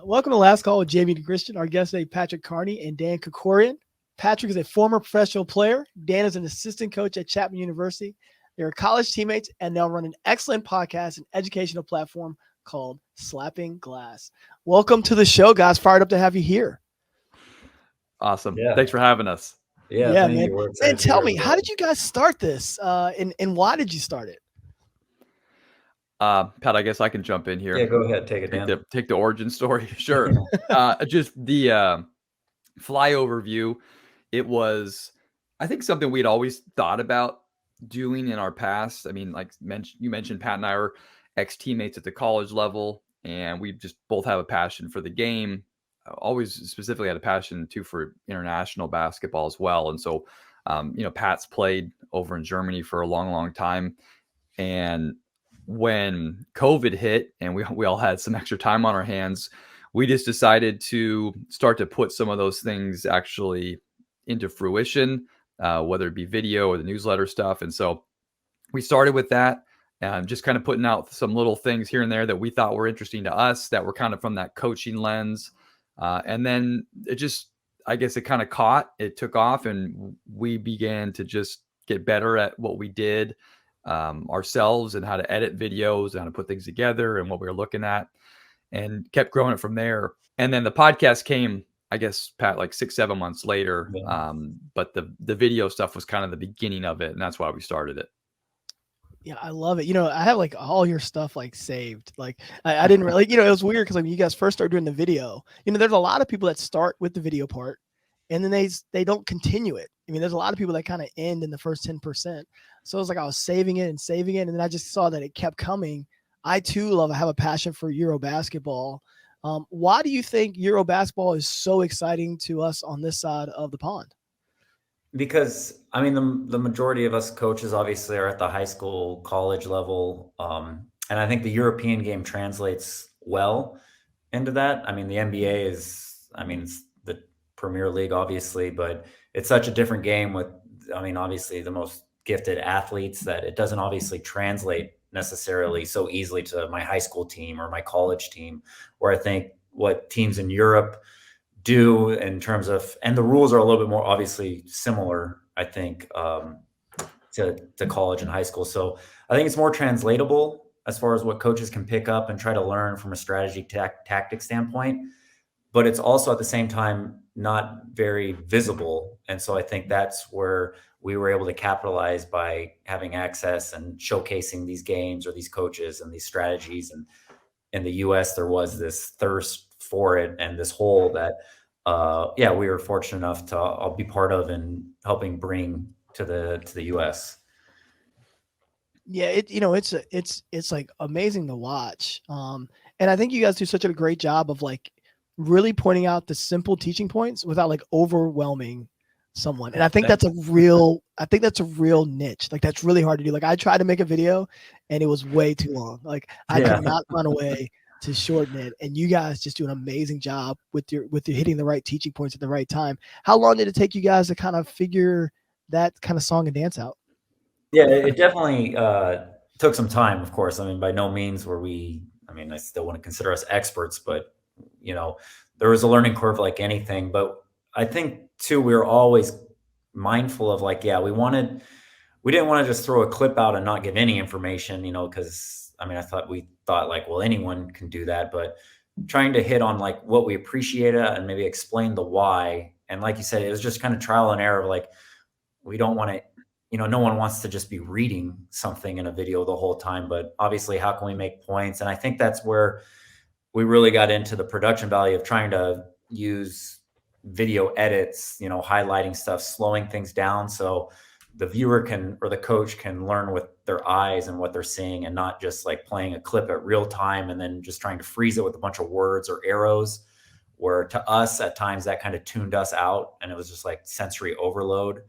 Welcome to Last Call with Jamion Christian. Our guests today, Patrick Carney and Dan Kokorian. Patrick is a former professional player. Dan is an assistant coach at Chapman University. They are college teammates, and they'll run an excellent podcast and educational platform called Slappin Glass. Welcome to the show, guys. Fired up to have you here. Awesome. Yeah. Thanks for having us. Yeah, man. you. And tell me, how did you guys start this? And why did you start it? Pat, I guess I can jump in here. Yeah, go ahead. Take it, Dan. Take the origin story. Sure. Just the flyover view. It was, I think, something we'd always thought about doing in our past. I mean, like you mentioned, Pat and I are ex-teammates at the college level, and we just both have a passion for the game. Always specifically had a passion too for international basketball as well. And so, Pat's played over in Germany for a long, long time. And when COVID hit and we all had some extra time on our hands, we just decided to start to put some of those things actually into fruition, whether it be video or the newsletter stuff. And so we started with that, and just kind of putting out some little things here and there that we thought were interesting to us, that were kind of from that coaching lens. And then I guess it kind of it took off, and we began to just get better at what we did ourselves, and how to edit videos and how to put things together and what we were looking at, and kept growing it from there. And then the podcast came, I guess, Pat, like 6-7 months later. Yeah. But the video stuff was kind of the beginning of it, and that's why we started it. Yeah, I love it. I have like all your stuff like saved. Like I didn't really, it was weird because like when you guys first started doing the video, there's a lot of people that start with the video part and then they don't continue it. I mean, there's a lot of people that kind of end in the first 10%. So it was like I was saving it, and then I just saw that it kept coming. I too have a passion for Euro basketball. Why do you think Euro basketball is so exciting to us on this side of the pond? Because, I mean, the majority of us coaches obviously are at the high school, college level. And I think the European game translates well into that. I mean, the NBA it's the Premier League, obviously, but it's such a different game with, obviously the most gifted athletes, that it doesn't obviously translate necessarily so easily to my high school team or my college team, where I think what teams in Europe do in terms of, and the rules are a little bit more obviously similar, I think, to college and high school. So I think it's more translatable as far as what coaches can pick up and try to learn from a strategy tactic standpoint. But it's also at the same time not very visible. And so I think that's where we were able to capitalize by having access and showcasing these games or these coaches and these strategies. And in the US, there was this thirst for it and this hole that, we were fortunate enough to all be part of and helping bring to the US. Yeah, it's like amazing to watch. And I think you guys do such a great job of like really pointing out the simple teaching points without like overwhelming someone. And I think that's a real niche. Like that's really hard to do. Like I tried to make a video and it was way too long. Like I could not find a way to shorten it. And you guys just do an amazing job with your hitting the right teaching points at the right time. How long did it take you guys to kind of figure that kind of song and dance out? Yeah, it definitely took some time, of course. I mean, by no means were we, I still want to consider us experts, but there was a learning curve like anything. But I think too, we were always mindful of like, we didn't want to just throw a clip out and not give any information, because we thought like, well, anyone can do that, but trying to hit on like what we appreciated and maybe explain the why. And like you said, it was just kind of trial and error of like, we don't want to, no one wants to just be reading something in a video the whole time, but obviously how can we make points? And I think that's where we really got into the production value of trying to use video edits, highlighting stuff, slowing things down. So the viewer can, or the coach can learn with their eyes and what they're seeing, and not just like playing a clip at real time and then just trying to freeze it with a bunch of words or arrows, where to us at times that kind of tuned us out and it was just like sensory overload.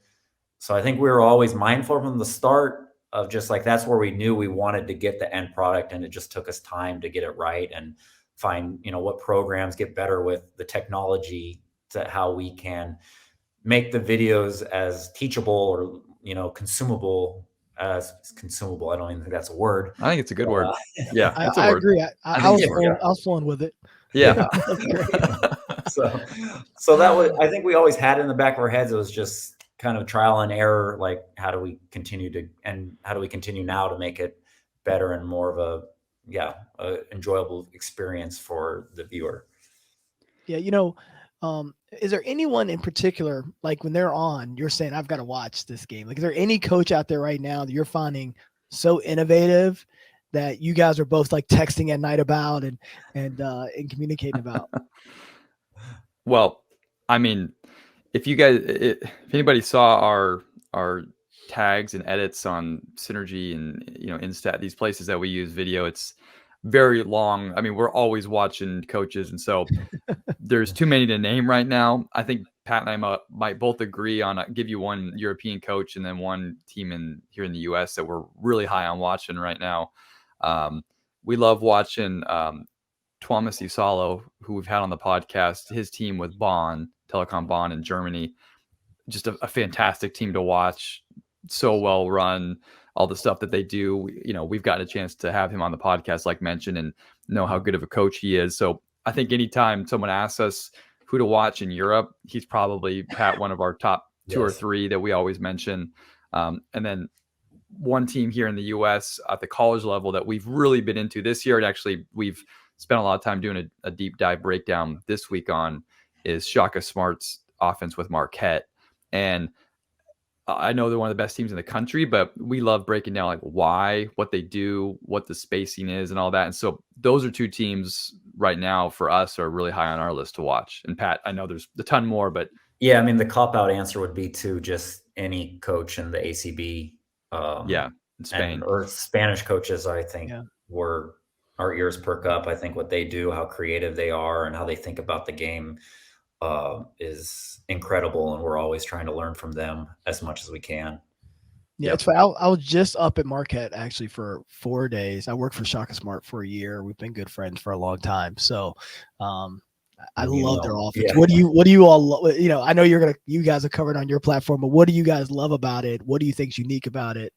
So I think we were always mindful from the start of just like, that's where we knew we wanted to get the end product. And it just took us time to get it right and find, what programs get better with the technology to how we can make the videos as teachable or, consumable consumable. I don't even think that's a word. I think it's a good word. Yeah, it's a I word. agree. I was flowing with it. Yeah. That's great. So that was, I think we always had it in the back of our heads. It was just kind of trial and error. Like, how do we continue now to make it better and more of a enjoyable experience for the viewer? Yeah. Is there anyone in particular, like when they're on, you're saying, I've got to watch this game? Like, is there any coach out there right now that you're finding so innovative that you guys are both like texting at night about and communicating about? Well, I mean, if anybody saw our tags and edits on Synergy and Instat, these places that we use video, it's very long. I mean, we're always watching coaches, and so there's too many to name right now. I think Pat and I might both agree on give you one European coach and then one team here in the U.S. that we're really high on watching right now. We love watching Thomas Isalo, who we've had on the podcast. His team with Telekom Bonn in Germany, just a fantastic team to watch. So well run, all the stuff that they do. We've gotten a chance to have him on the podcast, like mentioned, and know how good of a coach he is. So I think anytime someone asks us who to watch in Europe, he's probably, Pat, one of our top two or three that we always mention. And then one team here in the U.S. at the college level that we've really been into this year, and actually we've spent a lot of time doing a deep dive breakdown this week on, is Shaka Smart's offense with Marquette. And I know they're one of the best teams in the country, but we love breaking down like why, what they do, what the spacing is and all that. And so those are two teams right now for us are really high on our list to watch. And Pat, I know there's a ton more, but yeah, I mean, the cop-out answer would be to just any coach in the ACB. In Spain. Or Spanish coaches, I think, were our ears perk up. I think what they do, how creative they are, and how they think about the game is incredible, and we're always trying to learn from them as much as we can. Yeah, it's funny. I was just up at Marquette actually for 4 days. I worked for Shaka Smart for a year. We've been good friends for a long time. So I love their offense. Yeah. What do you all I know you guys are covered on your platform, but what do you guys love about it? What do you think is unique about it?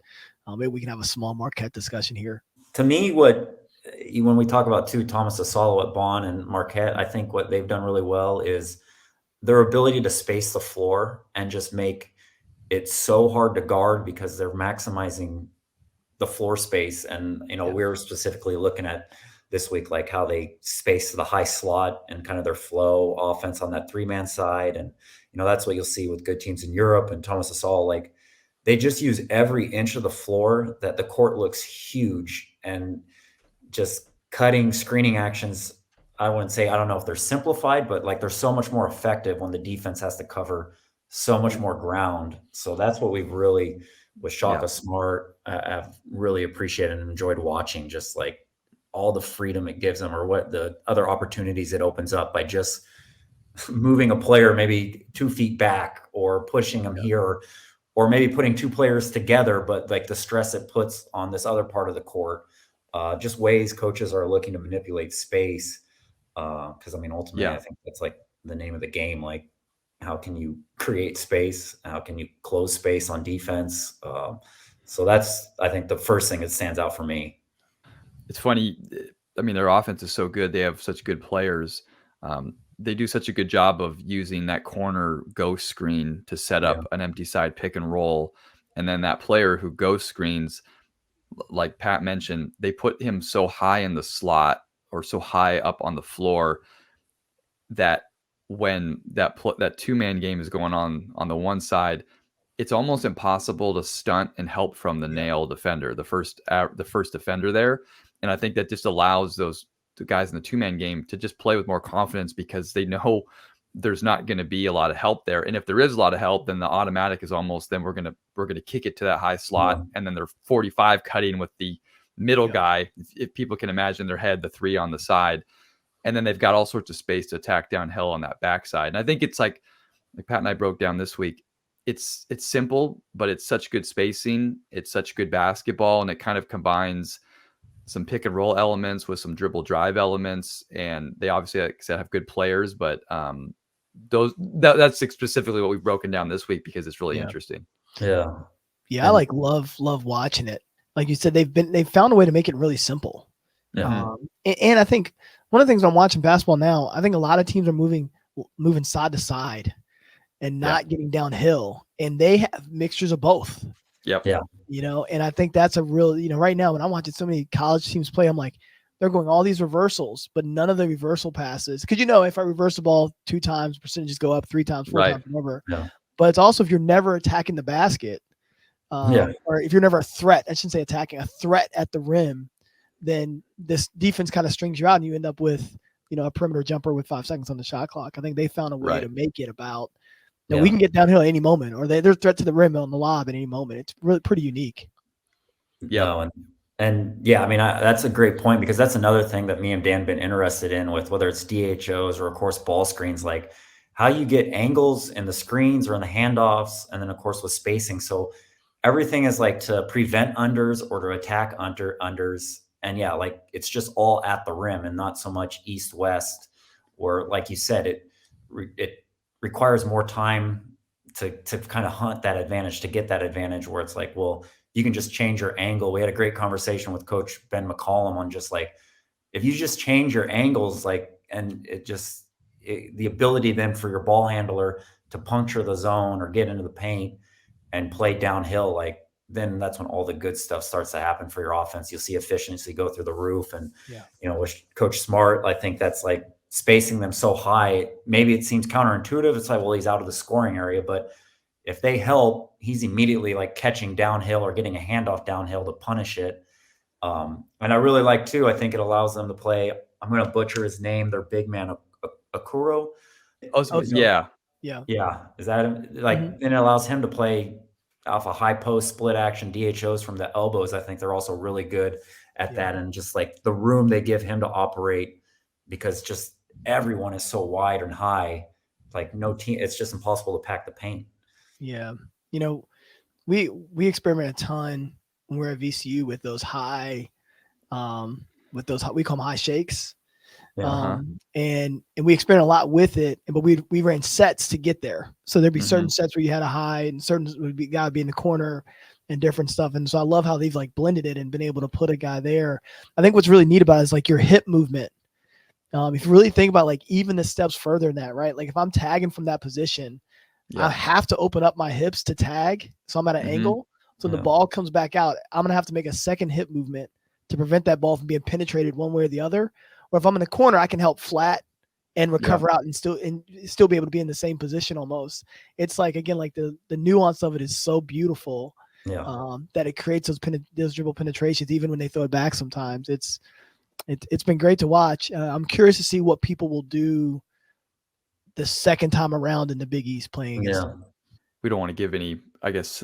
Maybe we can have a small Marquette discussion here. To me, when we talk about Thomas Asalo at Bonn and Marquette, I think what they've done really well is their ability to space the floor and just make it so hard to guard because they're maximizing the floor space. And, we're specifically looking at this week, like how they space the high slot and kind of their flow offense on that 3-man side. And, that's what you'll see with good teams in Europe. And Thomas Asalo, like, they just use every inch of the floor that the court looks huge, and just cutting, screening actions. I don't know if they're simplified, but like they're so much more effective when the defense has to cover so much more ground. So that's what we've really, with Shaka Smart, I've really appreciated and enjoyed watching, just like all the freedom it gives them, or what the other opportunities it opens up by just moving a player maybe 2 feet back, or pushing them here, or maybe putting 2 players together, but like the stress it puts on this other part of the court. Just ways coaches are looking to manipulate space. Because ultimately, I think that's like the name of the game. Like, how can you create space? How can you close space on defense? So that's, I think, the first thing that stands out for me. It's funny. Their offense is so good. They have such good players. They do such a good job of using that corner ghost screen to set up an empty side pick and roll. And then that player who ghost screens, like Pat mentioned, they put him so high in the slot or so high up on the floor that when that 2-man game is going on the one side, it's almost impossible to stunt and help from the nail defender, the first defender there. And I think that just allows the guys in the 2-man game to just play with more confidence, because they know there's not going to be a lot of help there. And if there is a lot of help, then the automatic is almost, then we're going to kick it to that high slot. And then they're 45 cutting with the middle guy, if people can imagine their head, the 3 on the side. And then they've got all sorts of space to attack downhill on that backside. And I think it's like Pat and I broke down this week, it's simple, but it's such good spacing. It's such good basketball. And it kind of combines some pick and roll elements with some dribble drive elements. And they obviously, like I said, have good players, but that's specifically what we've broken down this week, because it's really interesting. Yeah. Yeah, I like love watching it. Like you said, they've found a way to make it really simple. Yeah. And I think one of the things I'm watching basketball now, I think a lot of teams are moving side to side and not getting downhill, and they have mixtures of both. Yep. Yeah. You know, and I think that's a real, you know, right now when I'm watching so many college teams play, I'm like, they're going all these reversals, but none of the reversal passes. Because, you know, if I reverse the ball 2 times, percentages go up 3 times, 4 times, whatever. Yeah. But it's also if you're never attacking the basket, or if you're never a threat, I shouldn't say attacking, a threat at the rim, then this defense kind of strings you out and you end up with, you know, a perimeter jumper with 5 seconds on the shot clock. I think they found a way to make it about, you know, we can get downhill at any moment, or there's a threat to the rim on the lob at any moment. It's really pretty unique. Yeah. No, and yeah, I mean, that's a great point, because that's another thing that me and Dan been interested in, with whether it's DHOs or of course ball screens, like how you get angles in the screens or in the handoffs, and then of course with spacing. So everything is like to prevent unders or to attack unders. And yeah, like it's just all at the rim and not so much east west, or like you said, it requires more time to kind of hunt that advantage, to get that advantage, where it's like, well, you can just change your angle. We had a great conversation with Coach Ben McCollum on just like, if you just change your angles, like, and the ability then for your ball handler to puncture the zone or get into the paint and play downhill, like, then that's when all the good stuff starts to happen for your offense. You'll see efficiency go through the roof. And, you know, with Coach Smart, I think that's like spacing them so high. Maybe it seems counterintuitive. It's like, well, he's out of the scoring area, but if they help, he's immediately like catching downhill or getting a handoff downhill to punish it. And I really like too, I think it allows them to play, I'm going to butcher his name, their big man, Okuro. Yeah. Is that like, then it allows him to play off a high post split action DHOs from the elbows. I think they're also really good at that. And just like the room they give him to operate, because just everyone is so wide and high, like no team, it's just impossible to pack the paint. Yeah. You know, we experiment a ton when we're at VCU with those high, we call them high shakes. And we experiment a lot with it, but we ran sets to get there. So there'd be certain sets where you had a high, and certain would be gotta be in the corner and different stuff. And so I love how they've like blended it and been able to put a guy there. I think what's really neat about it is like your hip movement. If you really think about like even the steps further than that, right? Like if I'm tagging from that position, I have to open up my hips to tag. So I'm at an angle. So the ball comes back out, I'm going to have to make a second hip movement to prevent that ball from being penetrated one way or the other. Or if I'm in the corner, I can help flat and recover out and still be able to be in the same position almost. It's like, again, like the nuance of it is so beautiful that it creates those dribble penetrations, even when they throw it back sometimes. It's been great to watch. I'm curious to see what people will do the second time around in the Big East playing against them. We don't want to give any, I guess,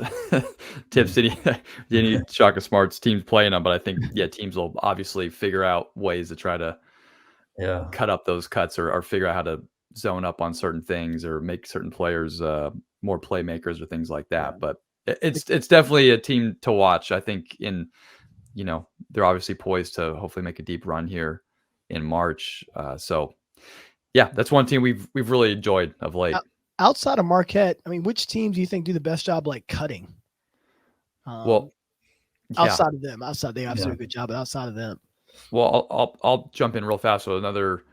tips to any Shaka Smarts teams playing them, but I think, teams will obviously figure out ways to try to cut up those cuts or figure out how to zone up on certain things or make certain players more playmakers or things like that. But it's definitely a team to watch. I think they're obviously poised to hopefully make a deep run here in March. That's one team we've really enjoyed of late. Outside of Marquette, I mean, which teams do you think do the best job like cutting? Outside of them, they obviously do a good job, but outside of them. Well, I'll jump in real fast with another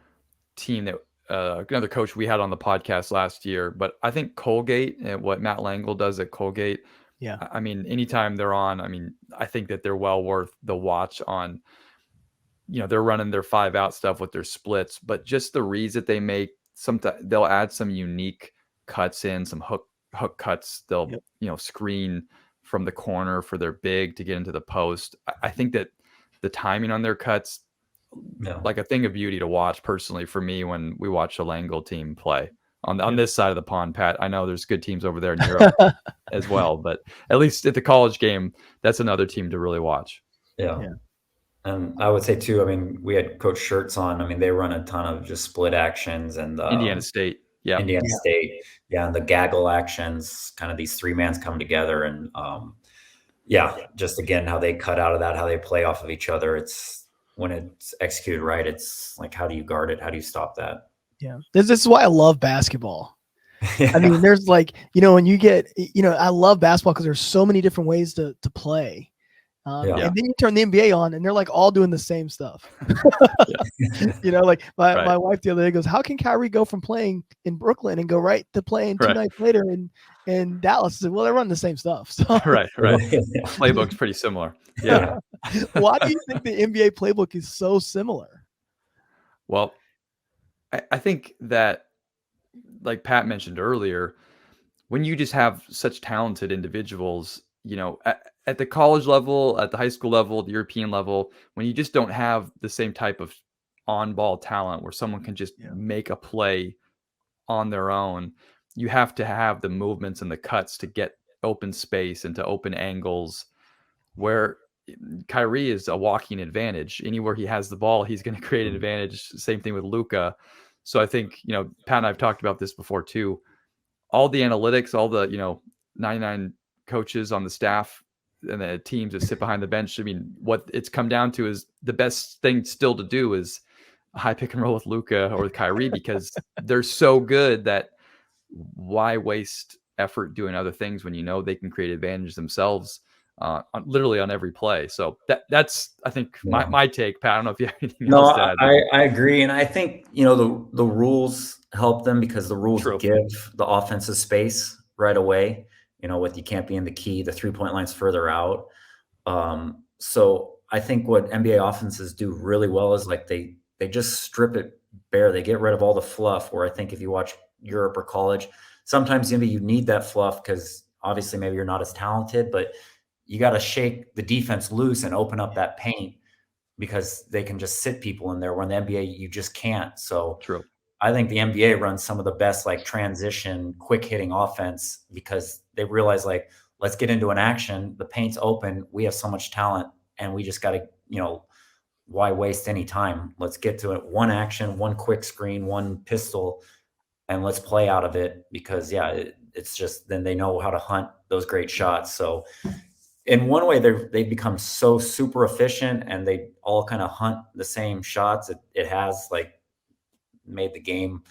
team that another coach we had on the podcast last year. But I think Colgate and what Matt Langle does at Colgate. Yeah, I mean, anytime they're on, I mean, I think that they're well worth the watch on. They're running their 5-out stuff with their splits, but just the reads that they make, sometimes they'll add some unique cuts in, some hook cuts. They'll, screen from the corner for their big to get into the post. I think that the timing on their cuts, like a thing of beauty to watch personally for me when we watch the Langle team play on this side of the pond. Pat, I know there's good teams over there in Europe as well, but at least at the college game, that's another team to really watch. Yeah. And I would say too, I mean, we had Coach Shirts on. I mean, they run a ton of just split actions and Indiana State. Indiana State. Yeah. And the gaggle actions, kind of these 3-mans come together. And just again, how they cut out of that, how they play off of each other. It's when it's executed right, it's like, how do you guard it? How do you stop that? Yeah. This is why I love basketball. I mean, there's like, when you get, I love basketball because there's so many different ways to play. And then you turn the NBA on and they're like all doing the same stuff. Like my wife the other day goes, how can Kyrie go from playing in Brooklyn and go right to playing 2 nights later in Dallas? I said, well, they're running the same stuff. So. Right. Playbook's pretty similar. Yeah. Why do you think the NBA playbook is so similar? Well, I think that, like Pat mentioned earlier, when you just have such talented individuals, at the college level, at the high school level, the European level, when you just don't have the same type of on-ball talent where someone can just make a play on their own, you have to have the movements and the cuts to get open space and to open angles, where Kyrie is a walking advantage. Anywhere he has the ball, he's going to create an advantage. Same thing with Luka. So I think, Pat and I've talked about this before too. All the analytics, all the, 99 coaches on the staff and the teams that sit behind the bench. I mean, what it's come down to is the best thing still to do is a high pick and roll with Luka or with Kyrie, because they're so good that why waste effort doing other things when they can create advantage themselves literally on every play. So that's I think my take. Pat, I don't know if you have anything else to add. I agree, and I think the rules help them because the rules give the offensive space right away. What you can't be in the key, the 3-point line's further out. So I think what NBA offenses do really well is like they just strip it bare. They get rid of all the fluff. Where I think if you watch Europe or college, sometimes you need that fluff because obviously maybe you're not as talented, but you got to shake the defense loose and open up that paint because they can just sit people in there. Where in the NBA, you just can't. So true. I think the NBA runs some of the best like transition, quick hitting offense because they realize like, let's get into an action. The paint's open. We have so much talent and we just got to, why waste any time? Let's get to it. One action, one quick screen, one pistol, and let's play out of it because it's just, then they know how to hunt those great shots. So in one way, they become so super efficient and they all kind of hunt the same shots. It has like made the game,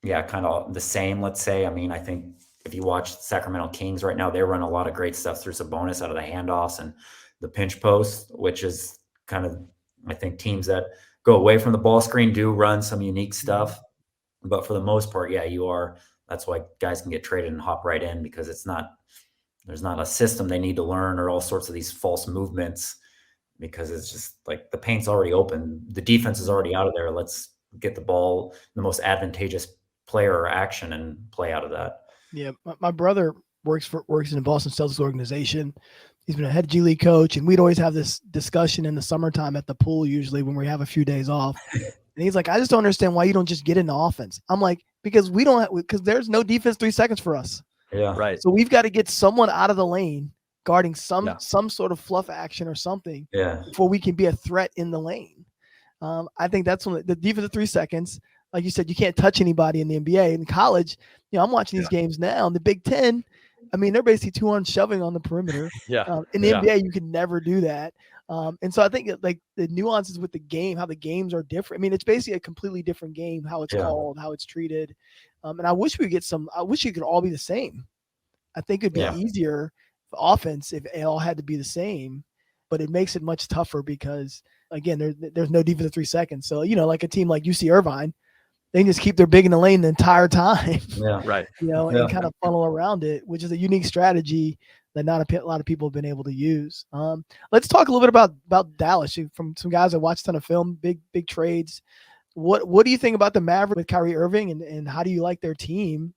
kind of the same, let's say. I mean, I think if you watch Sacramento Kings right now, they run a lot of great stuff through Sabonis out of the handoffs and the pinch post, which is kind of, I think teams that go away from the ball screen do run some unique stuff. But for the most part, that's why guys can get traded and hop right in because there's not a system they need to learn or all sorts of these false movements because it's just like the paint's already open. The defense is already out of there. Let's get the ball, the most advantageous player or action and play out of that. Yeah. My brother works in the Boston Celtics organization. He's been a head G League coach, and we'd always have this discussion in the summertime at the pool, usually when we have a few days off. And he's like, I just don't understand why you don't just get into offense. I'm like, because there's no defense 3 seconds for us. Yeah. Right. So we've got to get someone out of the lane guarding some sort of fluff action or something before we can be a threat in the lane. I think that's when the defense of 3 seconds, like you said, you can't touch anybody in the NBA. In college, I'm watching these games now in the Big Ten. I mean, they're basically 2-on shoving on the perimeter. In the NBA, you can never do that. And so I think like the nuances with the game, how the games are different. I mean, it's basically a completely different game, how it's called, how it's treated. And I wish we could it could all be the same. I think it'd be easier for offense if it all had to be the same, but it makes it much tougher because again, there's no defense of 3 seconds. So, like a team like UC Irvine, they can just keep their big in the lane the entire time. Yeah. Right. And kind of funnel around it, which is a unique strategy that not a lot of people have been able to use. Let's talk a little bit about Dallas. From some guys that watched a ton of film, big trades. What do you think about the Mavericks with Kyrie Irving, and how do you like their team,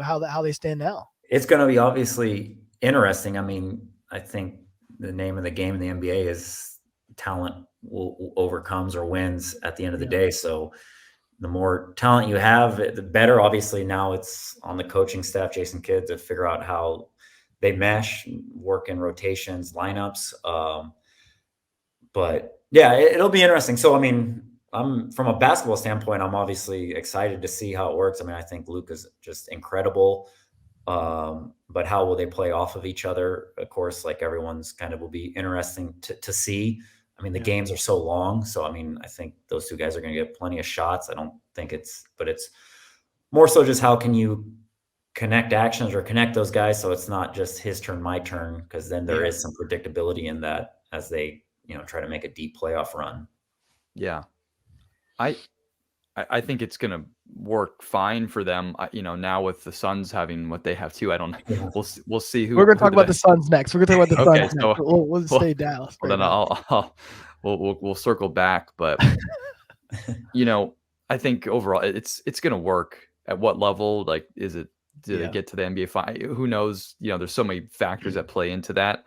how they stand now? It's going to be obviously interesting. I mean, I think the name of the game in the NBA is talent overcomes or wins at the end of the day. So the more talent you have, the better. Obviously, now it's on the coaching staff, Jason Kidd, to figure out how they mesh, work in rotations, lineups. But it'll be interesting. So, I mean, I'm from a basketball standpoint, I'm obviously excited to see how it works. I mean, I think Luke is just incredible. But how will they play off of each other? Of course, like everyone's kind of will be interesting to see. I mean, the games are so long. So, I mean, I think those two guys are going to get plenty of shots. I don't think it's more so just how can you connect actions or connect those guys so it's not just his turn, my turn, because then there Yeah. is some predictability in that as they, try to make a deep playoff run. Yeah. I think it's going to work fine for them. Now with the Suns having what they have too, I don't know. Yeah. We'll see who. We're gonna who talk the about the best- Suns next. We're gonna talk about the Okay, Suns so next. We'll stay Dallas. Well, then we'll circle back, but I think overall it's going to work. At what level? Like, do they get to the NBA final? Who knows? There's so many factors that play into that.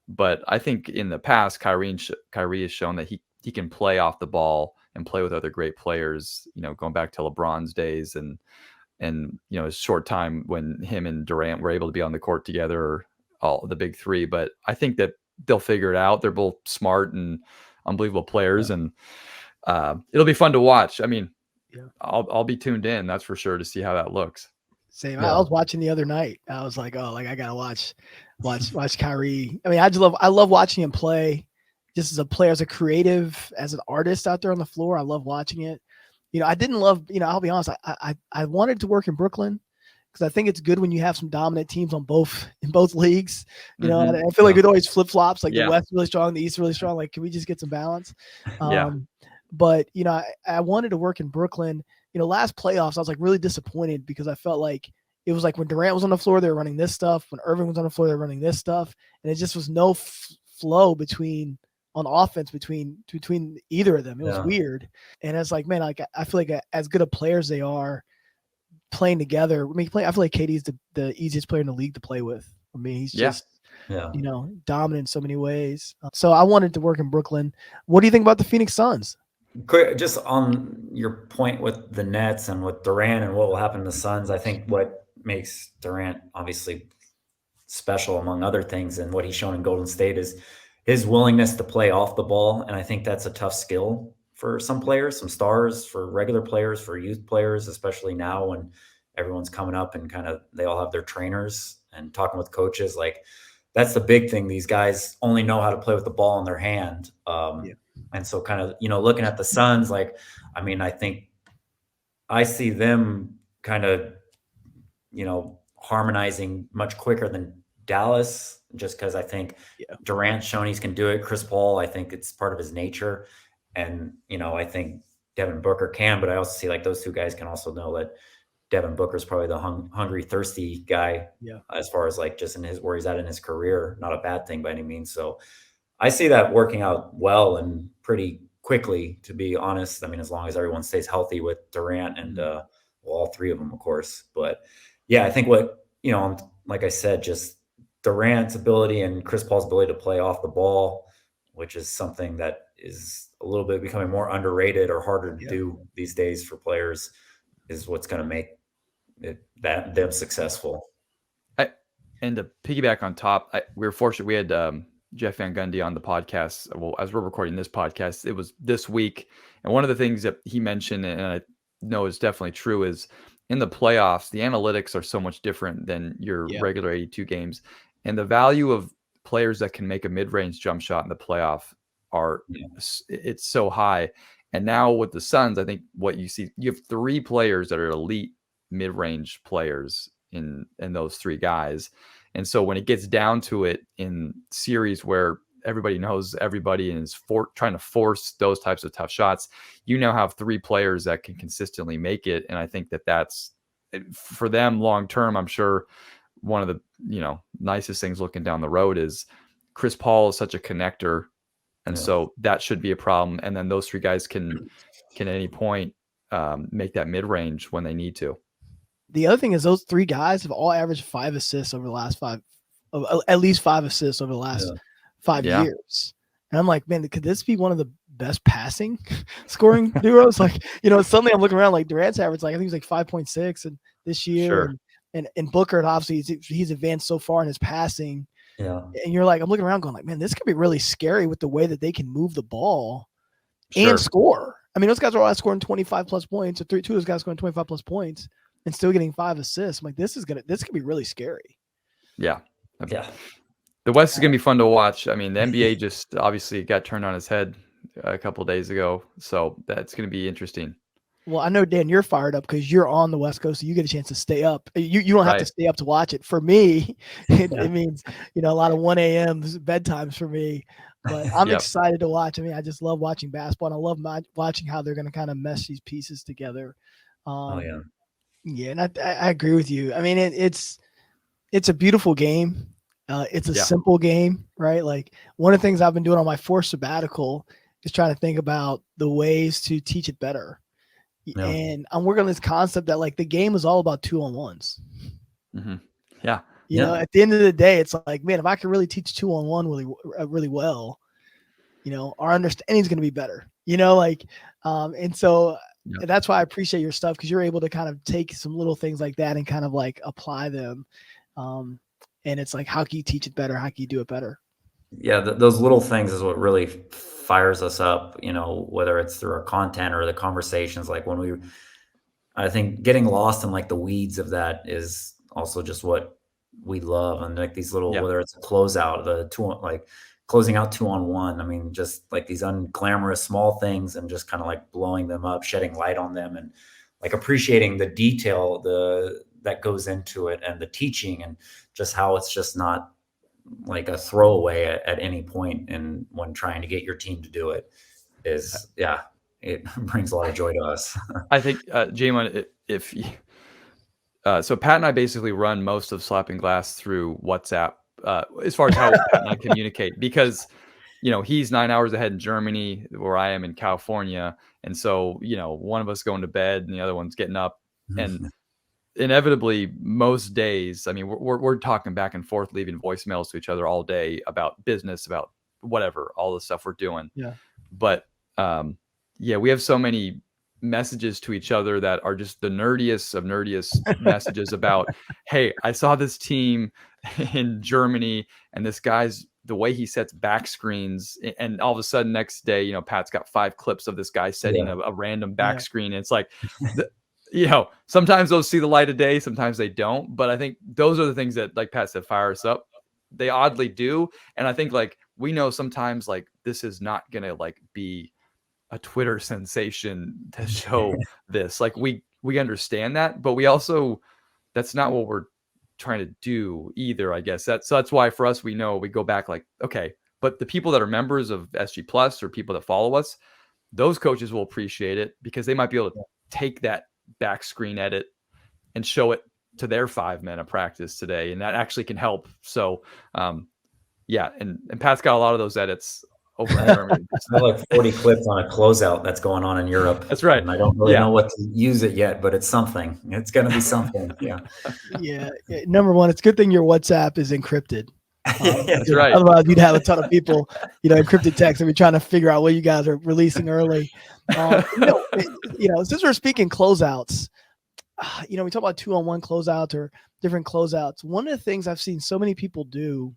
But I think in the past, Kyrie has shown that he can play off the ball and play with other great players. Going back to LeBron's days and his short time when him and Durant were able to be on the court together, all the big three. But I think that they'll figure it out. They're both smart and unbelievable players, and it'll be fun to watch. I mean, I'll be tuned in, that's for sure, to see how that looks. Same. I was watching the other night. I was like, oh, like I gotta watch Kyrie. I mean, I love watching him play. Just as a player, as a creative, as an artist out there on the floor, I love watching it. I didn't love. I'll be honest. I wanted to work in Brooklyn because I think it's good when you have some dominant teams in both leagues. And I feel like it always flip flops. Like the West is really strong, the East is really strong. Like, can we just get some balance? But I wanted to work in Brooklyn. Last playoffs, I was like really disappointed because I felt like it was like when Durant was on the floor, they were running this stuff. When Irving was on the floor, they were running this stuff, and it just was no flow on offense between either of them. It was weird, and it's like, man, like I feel like as good of players they are playing together. I feel like KD's the easiest player in the league to play with. I mean, he's just dominant in so many ways. So I wanted to work in Brooklyn. What do you think about the Phoenix Suns? Quick, just on your point with the Nets and with Durant and what will happen to the Suns, I think what makes Durant obviously special among other things and what he's shown in Golden State is his willingness to play off the ball. And I think that's a tough skill for some players, some stars, for regular players, for youth players, especially now when everyone's coming up and kind of they all have their trainers and talking with coaches. Like, that's the big thing. These guys only know how to play with the ball in their hand. And so kind of, looking at the Suns, like, I mean, I think I see them kind of, harmonizing much quicker than Dallas, just because I think Durant's shown he can do it. Chris Paul, I think it's part of his nature. And, I think Devin Booker can, but I also see like those two guys can also know that Devin Booker's probably the hungry, thirsty guy as far as like just in where he's at in his career. Not a bad thing by any means. So I see that working out well and pretty quickly, to be honest. I mean, as long as everyone stays healthy with Durant and all three of them, of course. But yeah, I think what, like I said, just Durant's ability and Chris Paul's ability to play off the ball, which is something that is a little bit becoming more underrated or harder to do these days for players, is what's going to make them successful. And to piggyback on top, we were fortunate. We had Jeff Van Gundy on the podcast. Well, as we're recording this podcast, it was this week. And one of the things that he mentioned, and I know is definitely true, is in the playoffs, the analytics are so much different than your regular 82 games. And the value of players that can make a mid-range jump shot in the playoff it's so high. And now with the Suns, I think what you see, you have three players that are elite mid-range players in those three guys. And so when it gets down to it in series where everybody knows everybody and is trying to force those types of tough shots, you now have three players that can consistently make it. And I think that's for them long term. I'm sure one of the nicest things looking down the road is Chris Paul is such a connector, and so that should be a problem. And then those three guys can at any point make that mid range when they need to. The other thing is those three guys have all averaged 5 assists over the last at least 5 assists over the last 5 years. And I'm like, man, could this be one of the best passing scoring duos? Like, suddenly I'm looking around, like Durant's average, like I think he's like 5.6 and this year. And Booker, obviously he's advanced so far in his passing. Yeah. And you're like, I'm looking around going like, man, this could be really scary with the way that they can move the ball and score. I mean, those guys are all scoring 25 plus points, or two of those guys scoring 25 plus points and still getting 5 assists. I'm like, this could be really scary. Yeah. The West is going to be fun to watch. I mean, the NBA just obviously got turned on its head a couple of days ago, so that's going to be interesting. Well, I know, Dan, you're fired up because you're on the West Coast, so you get a chance to stay up. You don't have to stay up to watch it. For me, it means, a lot of 1 a.m. bedtimes for me. But I'm excited to watch. I mean, I just love watching basketball, and I love watching how they're going to kind of mesh these pieces together. Yeah, and I agree with you. I mean, it's a beautiful game. It's a simple game, right? Like, one of the things I've been doing on my forced sabbatical is trying to think about the ways to teach it better. Yeah. And I'm working on this concept that, like, the game is all about 2-on-1s. Mm-hmm. Yeah. At the end of the day, it's like, man, if I can really teach 2-on-1 really well, our understanding is going to be better, and so that's why I appreciate your stuff, because you're able to kind of take some little things like that and kind of like apply them. And it's like, how can you teach it better? How can you do it better? Yeah. Those little things is what really fires us up, whether it's through our content or the conversations. Like, I think getting lost in like the weeds of that is also just what we love. And like these little, whether it's a closeout, like closing out 2-on-1. I mean, just like these unglamorous small things, and just kind of like blowing them up, shedding light on them, and like appreciating the detail that goes into it, and the teaching, and just how it's just not like a throwaway at any point. And when trying to get your team to do it is, it brings a lot of joy to us. I think, Jamion, so Pat and I basically run most of Slappin Glass through WhatsApp, as far as how Pat and I communicate, because, he's 9 hours ahead in Germany, where I am in California. And so, one of us going to bed and the other one's getting up, and inevitably most days, I mean, we're talking back and forth, leaving voicemails to each other all day about business, about whatever, all the stuff we're doing. Yeah. But, we have so many messages to each other that are just the nerdiest of nerdiest messages about, hey, I saw this team in Germany, and this guy's, the way he sets back screens, and all of a sudden next day, Pat's got 5 clips of this guy setting a random back screen. And it's like, sometimes those see the light of day, sometimes they don't. But I think those are the things that, like Pat said, fire us up. They oddly do. And I think, like, we know sometimes, like, this is not going to like be a Twitter sensation to show this. Like, we understand that, but we also, that's not what we're trying to do either, I guess. That's why for us, we know, we go back like, okay, but the people that are members of SG Plus, or people that follow us, those coaches will appreciate it, because they might be able to take that back screen edit and show it to their 5 men of practice today. And that actually can help. So, and Pat's got a lot of those edits over in Germany. I have like 40 clips on a closeout that's going on in Europe. That's right. And I don't really know what to use it yet, but it's something. It's going to be something. Yeah. Number one, it's a good thing your WhatsApp is encrypted. That's right. Otherwise, you'd have a ton of people, encrypted text, and we're trying to figure out what you guys are releasing early. Since we're speaking closeouts, we talk about 2-on-1 closeouts or different closeouts. One of the things I've seen so many people do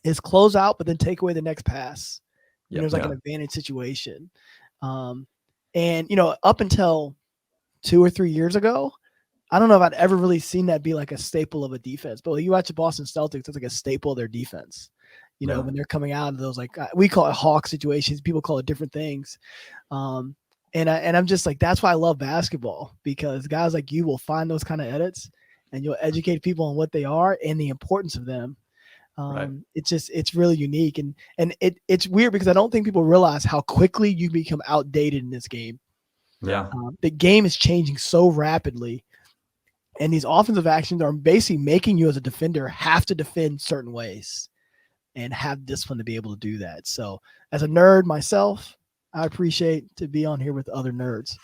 is close out, but then take away the next pass. There's like an advantage situation. And up until 2 or 3 years ago, I don't know if I'd ever really seen that be like a staple of a defense. But when you watch the Boston Celtics, it's like a staple of their defense. When they're coming out of those, like, we call it hawk situations, people call it different things. And I'm just like, that's why I love basketball, because guys like you will find those kind of edits, and you'll educate people on what they are and the importance of them. It's really unique, and it's weird, because I don't think people realize how quickly you become outdated in this game. The game is changing so rapidly, and these offensive actions are basically making you as a defender have to defend certain ways and have discipline to be able to do that. So as a nerd myself, I appreciate to be on here with other nerds.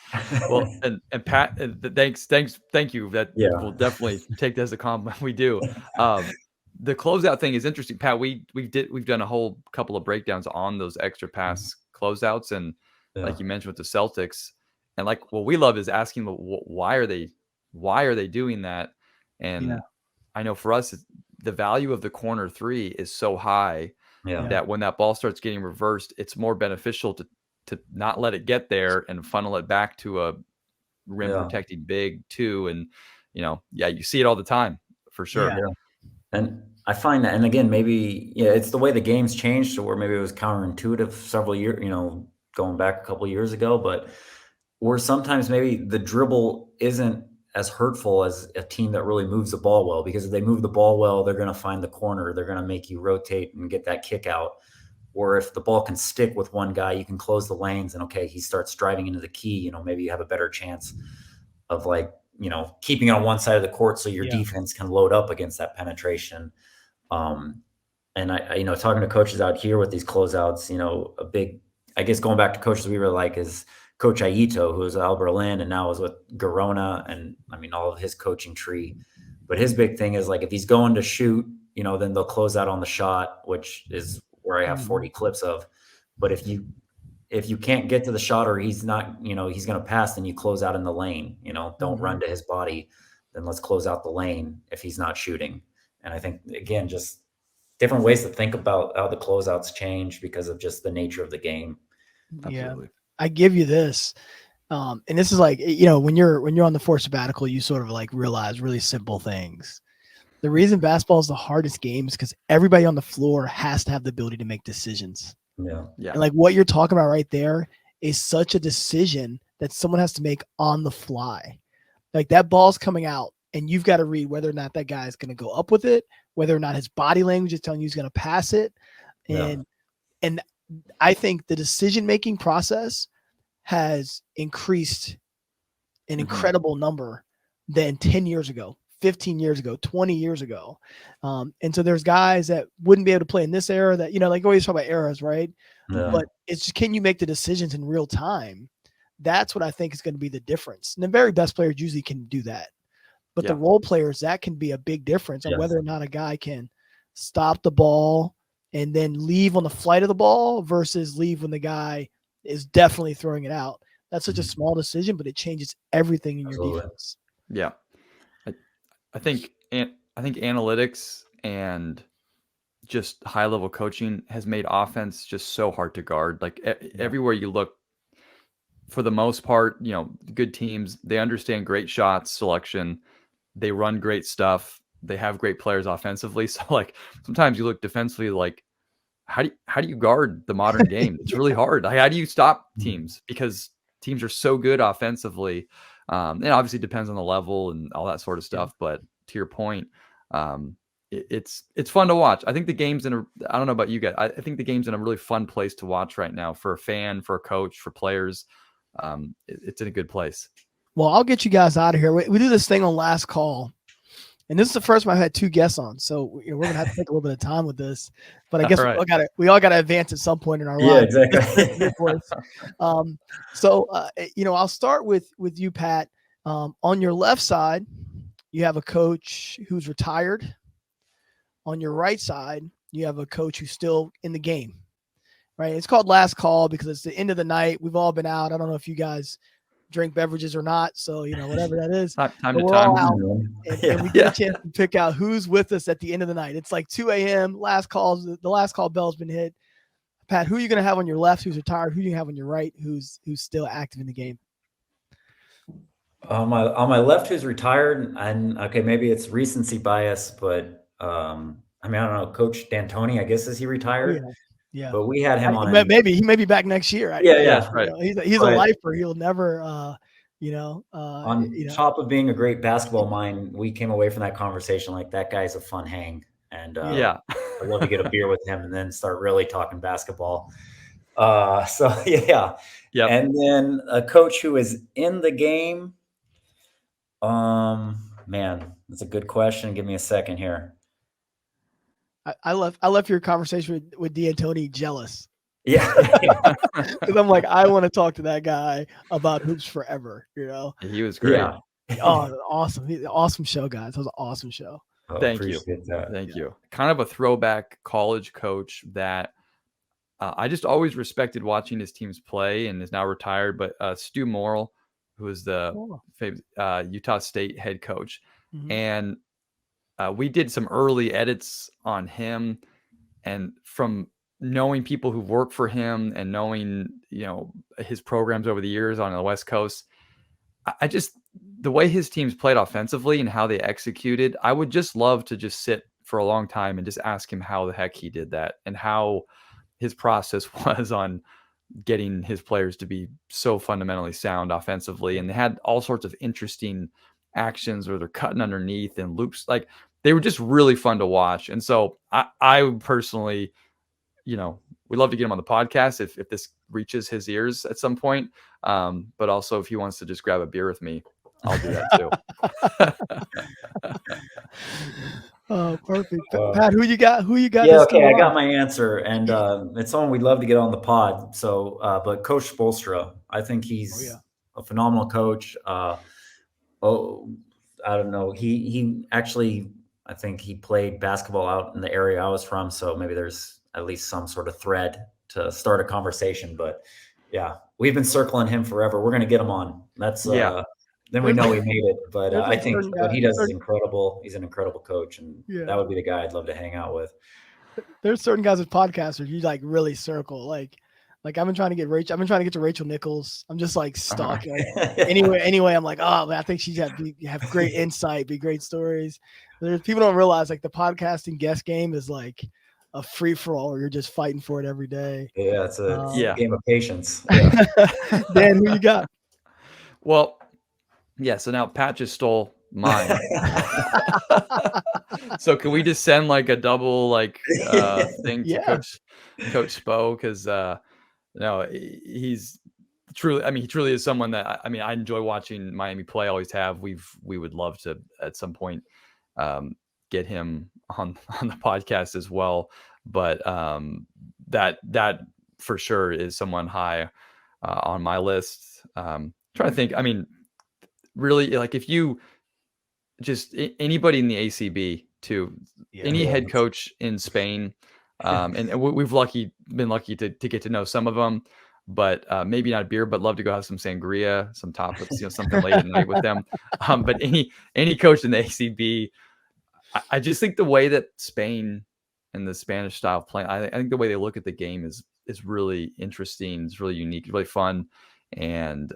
Well, and Pat, thank you. That we'll definitely take that as a compliment. We do. The closeout thing is interesting, Pat. We've done a whole couple of breakdowns on those extra pass closeouts, and like you mentioned with the Celtics, and like what we love is asking them, why are they doing that? And I know for us, the value of the corner 3 is so high that when that ball starts getting reversed, it's more beneficial to not let it get there and funnel it back to a rim protecting big too. And you see it all the time for sure. And I find that, and again, maybe, it's the way the game's changed, to where maybe it was counterintuitive several years, going back a couple of years ago. But where sometimes maybe the dribble isn't as hurtful as a team that really moves the ball well, because if they move the ball well, they're going to find the corner. They're going to make you rotate and get that kick out. Or if the ball can stick with one guy, you can close the lanes and, okay, he starts driving into the key, maybe you have a better chance of keeping it on one side of the court so your defense can load up against that penetration. And I talking to coaches out here with these closeouts, a big, I guess going back to coaches we really like is Coach Aito, who was at Al Berlin and now is with Garona, and I mean all of his coaching tree. But his big thing is if he's going to shoot, then they'll close out on the shot, which is where I have 40 clips of. But if you can't get to the shot, or he's not, he's going to pass, then you close out in the lane. Don't run to his body. Then let's close out the lane if he's not shooting. And I think, again, just different ways to think about how the closeouts change because of just the nature of the game. Absolutely. Yeah, I give you this. And this is when you're on the forced sabbatical, you sort of realize really simple things. The reason basketball is the hardest game is because everybody on the floor has to have the ability to make decisions. Yeah. And what you're talking about right there is such a decision that someone has to make on the fly. That ball's coming out and you've got to read whether or not that guy is going to go up with it, whether or not his body language is telling you he's going to pass it. And I think the decision-making process has increased an incredible number than 10 years ago, 15 years ago, 20 years ago. And so there's guys that wouldn't be able to play in this era that, always talk about eras, right? Yeah. But it's just, can you make the decisions in real time? That's what I think is going to be the difference. And the very best players usually can do that. But the role players, that can be a big difference on whether or not a guy can stop the ball and then leave on the flight of the ball versus leave when the guy is definitely throwing it out. That's such a small decision, but it changes everything in your defense. Yeah. I think analytics and just high level coaching has made offense just so hard to guard. Everywhere you look, for the most part, good teams, they understand great shots selection. They run great stuff. They have great players offensively. So sometimes you look defensively, how do you guard the modern game? It's really hard. How do you stop teams? Because teams are so good offensively. It obviously depends on the level and all that sort of stuff. But to your point, it's fun to watch. I think the game's I don't know about you guys. I think the game's in a really fun place to watch right now for a fan, for a coach, for players. It's in a good place. Well, I'll get you guys out of here. We do this thing on Last Call, and this is the first time I've had two guests on, so we're gonna have to take a little bit of time with this. But I guess we all got to advance at some point in our lives. Yeah, exactly. I'll start with you, Pat. On your left side, you have a coach who's retired. On your right side, you have a coach who's still in the game. Right? It's called Last Call because it's the end of the night. We've all been out. I don't know if you guys drink beverages or not. So, whatever that is. Time to we're time. all out, and we get a chance to pick out who's with us at the end of the night. It's 2 a.m. Last calls. The last call bell's been hit. Pat, who are you going to have on your left who's retired? Who do you have on your right who's still active in the game? On my left, who's retired, and okay, maybe it's recency bias, but I don't know. Coach D'Antoni, I guess, is he retired? Yeah. But we had him on. Maybe he may be back next year. Yeah. Right. He's a lifer. He'll never, on top of being a great basketball mind, we came away from that conversation that guy's a fun hang. And I'd love to get a beer with him and then start really talking basketball. Yeah. And then a coach who is in the game. Man, that's a good question. Give me a second here. I left your conversation with D'Antoni jealous. Yeah. Because I'm I want to talk to that guy about hoops forever, He was great. Yeah. Oh, awesome. Awesome show, guys. That was an awesome show. Thank you. Thank you. Kind of a throwback college coach that I just always respected watching his teams play and is now retired. But Stu Morrow, who is the famous Utah State head coach. Mm-hmm. And we did some early edits on him, and from knowing people who work for him and knowing, his programs over the years on the West Coast, I just, the way his teams played offensively and how they executed, I would just love to just sit for a long time and just ask him how the heck he did that and how his process was on getting his players to be so fundamentally sound offensively. And they had all sorts of interesting actions where they're cutting underneath and loops. Like, they were just really fun to watch. And so I personally, we'd love to get him on the podcast if this reaches his ears at some point. But also, if he wants to just grab a beer with me, I'll do that too. Oh, perfect. Pat, who you got? Yeah, okay, I got my answer, and it's someone we'd love to get on the pod. So, but Coach Spoelstra, I think he's a phenomenal coach. I don't know. He actually, I think he played basketball out in the area I was from, so maybe there's at least some sort of thread to start a conversation. But yeah, we've been circling him forever. We're gonna get him on. That's then we know we made it. But I think what he does is incredible. He's an incredible coach, and that would be the guy I'd love to hang out with. There's certain guys with podcasters you like really circle. Like I've been trying to get Rachel. I've been trying to get to Rachel Nichols. I'm just like stalking. Anyway, I'm like, oh man, I think she's have great insight, be great stories. People don't realize like the podcasting guest game is like a free for all. You're just fighting for it every day. Yeah, it's a game of patience. Dan, who you got? Well, yeah. So now Pat just stole mine. So can we just send like a double thing to Coach Spo? Because he's truly, he truly is someone that I enjoy watching Miami play. Always have. We would love to at some point get him on the podcast as well. But that for sure is someone high on my list. Trying to think. Really, like if you just anybody in the ACB too, any head coach in Spain, and we've been lucky to get to know some of them, but maybe not beer, but love to go have some sangria, some tapas, something late at night with them. But any coach in the ACB, I just think the way that Spain and the Spanish style of playing, I think the way they look at the game is really interesting. It's really unique, it's really fun, and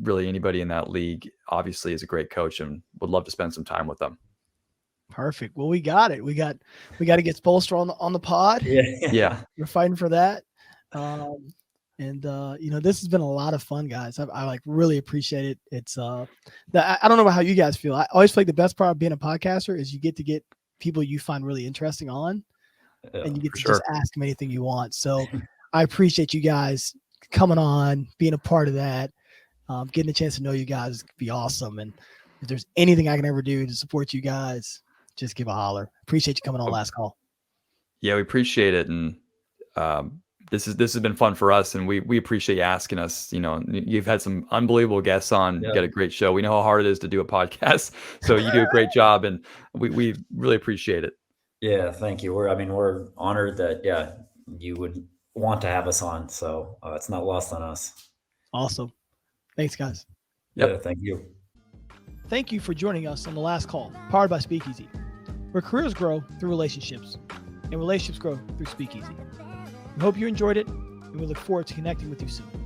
really anybody in that league obviously is a great coach and would love to spend some time with them. Perfect. Well, we got it. We got to get Spoelstra on the pod. Yeah. We're fighting for that. This has been a lot of fun, guys. I like really appreciate it. It's I don't know about how you guys feel. I always feel like the best part of being a podcaster is you get to get people you find really interesting on, and you get to just ask them anything you want. So I appreciate you guys coming on, being a part of that. Getting a chance to know you guys would be awesome. And if there's anything I can ever do to support you guys, just give a holler. Appreciate you coming on Last Call. Yeah, we appreciate it. And this has been fun for us, and we appreciate you asking us. You've had some unbelievable guests on. You got a great show. We know how hard it is to do a podcast, so you do a great job, and we really appreciate it. Yeah, thank you. We're honored that you would want to have us on. So it's not lost on us. Awesome. Thanks, guys. Yep. Yeah, thank you. Thank you for joining us on The Last Call, powered by Speakeasy, where careers grow through relationships and relationships grow through Speakeasy. We hope you enjoyed it, and we look forward to connecting with you soon.